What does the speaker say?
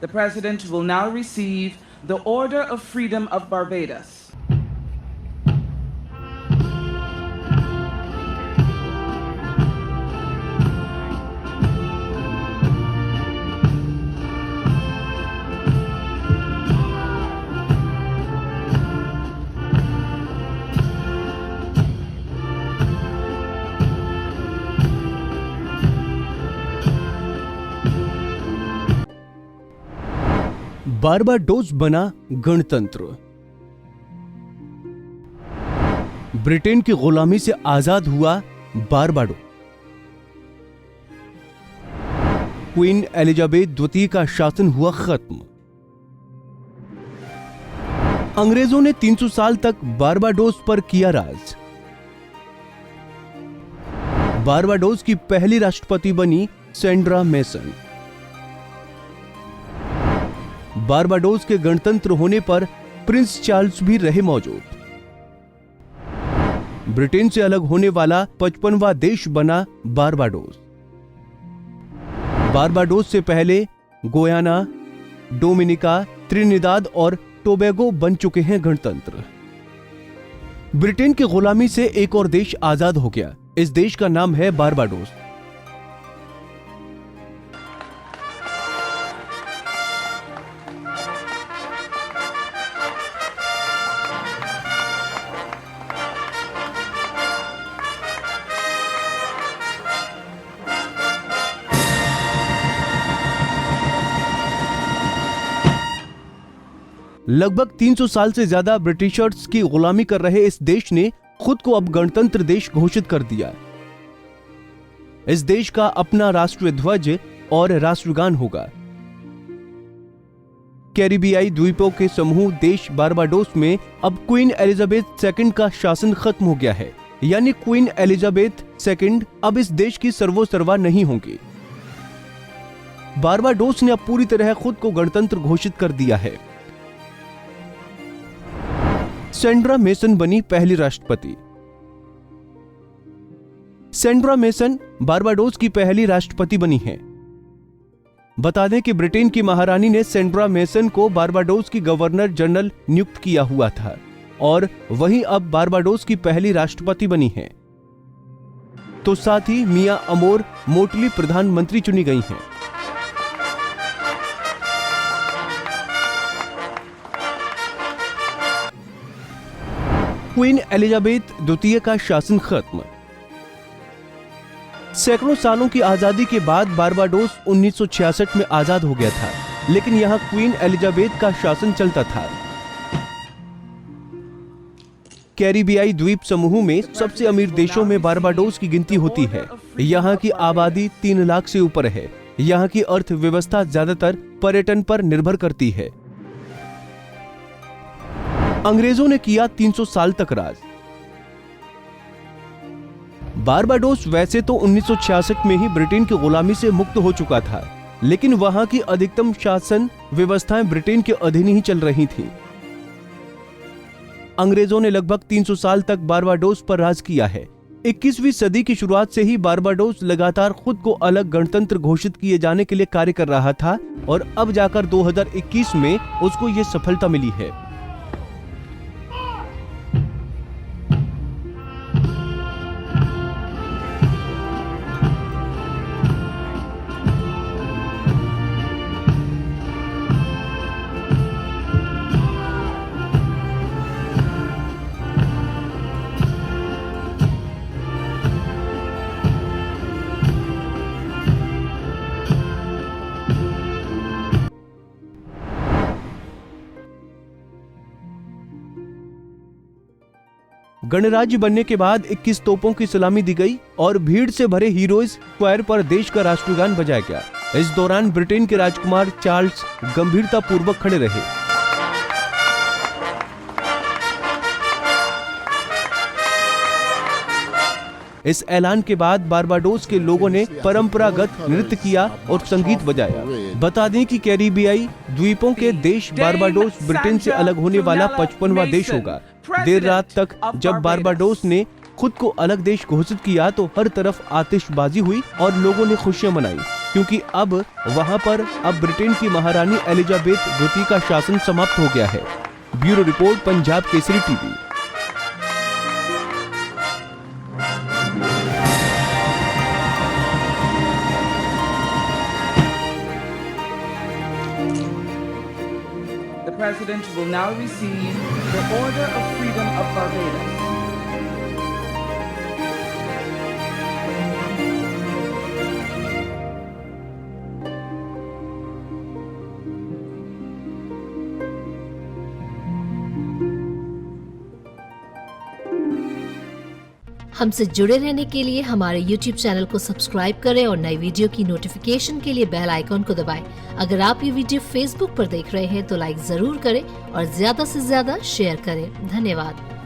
The President will now receive the Order of Freedom of Barbados. Barbados बना गणतंत्र। Britain की गुलामी से आजाद हुआ बारबाडोस। क्वीन एलिजाबेथ द्वितीय का शासन हुआ खत्म। अंग्रेजों ने 300 साल तक बारबाडोस पर किया राज। बारबाडोस की पहली राष्ट्रपति बनी सेंड्रा मेसन। बारबाडोस के गणतंत्र होने पर प्रिंस चार्ल्स भी रहे मौजूद। ब्रिटेन से अलग होने वाला 55वां देश बना बारबाडोस। बारबाडोस से पहले गोयाना, डोमिनिका, त्रिनिदाद और टोबैगो बन चुके हैं गणतंत्र। ब्रिटेन की गुलामी से एक और देश आजाद हो गया। इस देश का नाम है बारबाडोस। लगभग 300 साल से ज्यादा ब्रिटिशर्स की गुलामी कर रहे इस देश ने खुद को अब गणतंत्र देश घोषित कर दिया। इस देश का अपना राष्ट्रीय ध्वज और राष्ट्रगान होगा। कैरिबियाई द्वीपों के समूह देश बारबाडोस में अब क्वीन एलिजाबेथ II का शासन खत्म हो गया है, यानी क्वीन एलिजाबेथ II अब इस देश की सर्वोसर्वा नहीं होंगी। बारबाडोस ने अब पूरी तरह खुद को गणतंत्र घोषित कर दिया है। सेंड्रा मेसन बनी पहली राष्ट्रपति। सेंड्रा मेसन बारबाडोस की पहली राष्ट्रपति बनी हैं। बता दें कि ब्रिटेन की महारानी ने सेंड्रा मेसन को बारबाडोस की गवर्नर जनरल नियुक्त किया हुआ था और वही अब बारबाडोस की पहली राष्ट्रपति बनी हैं। तो साथ ही मिया अमोर मोटली प्रधानमंत्री चुनी गई हैं। क्वीन एलिजाबेथ द्वितीय का शासन खत्म। सैकड़ों सालों की आजादी के बाद बारबाडोस 1966 में आजाद हो गया था, लेकिन यहां क्वीन एलिजाबेथ का शासन चलता था। कैरिबियाई द्वीप समूह में सबसे अमीर देशों में बारबाडोस की गिनती होती है। यहां की आबादी 3 लाख से ऊपर है। यहां की अर्थव्यवस्था ज्यादातर पर्यटन पर निर्भर करती है। अंग्रेजों ने किया 300 साल तक राज। बारबाडोस वैसे तो 1966 में ही ब्रिटेन की गुलामी से मुक्त हो चुका था, लेकिन वहां की अधिकतम शासन व्यवस्थाएं ब्रिटेन के अधीन ही चल रही थीं। अंग्रेजों ने लगभग 300 साल तक बारबाडोस पर राज किया है। 21वीं सदी की शुरुआत से ही बारबाडोस लगातार खुद को अलग गणतंत्र घोषित किए जाने के लिए कार्य कर रहा था और अब जाकर 2021 में उसको ये सफलता मिली है। गणराज्य बनने के बाद 21 तोपों की सलामी दी गई और भीड़ से भरे हीरोज स्क्वायर पर देश का राष्ट्रगान बजाया गया। इस दौरान ब्रिटेन के राजकुमार चार्ल्स गंभीरता पूर्वक खड़े रहे। इस ऐलान के बाद बारबाडोस के लोगों ने परंपरागत नृत्य किया और संगीत बजाया। बता दें कि कैरिबियाई द्वीपों के देश बारबाडोस ब्रिटेन से अलग होने वाला 55वां देश होगा। देर रात तक जब बारबाडोस ने खुद को अलग देश घोषित किया तो हर तरफ आतिशबाजी हुई और लोगों ने खुशियां मनाई। क्योंकि अब वहां पर अब ब्रिटेन की महारानी एलिजाबेथ द्वितीय का शासन समाप्त हो गया है। Bureau report, Punjab Kesari TV. The President will now receive the Order of Freedom of Barbados. हमसे जुड़े रहने के लिए हमारे YouTube चैनल को सब्सक्राइब करें और नई वीडियो की नोटिफिकेशन के लिए बेल आइकॉन को दबाएं। अगर आप ये वीडियो Facebook पर देख रहे हैं तो लाइक जरूर करें और ज्यादा से ज्यादा शेयर करें। धन्यवाद।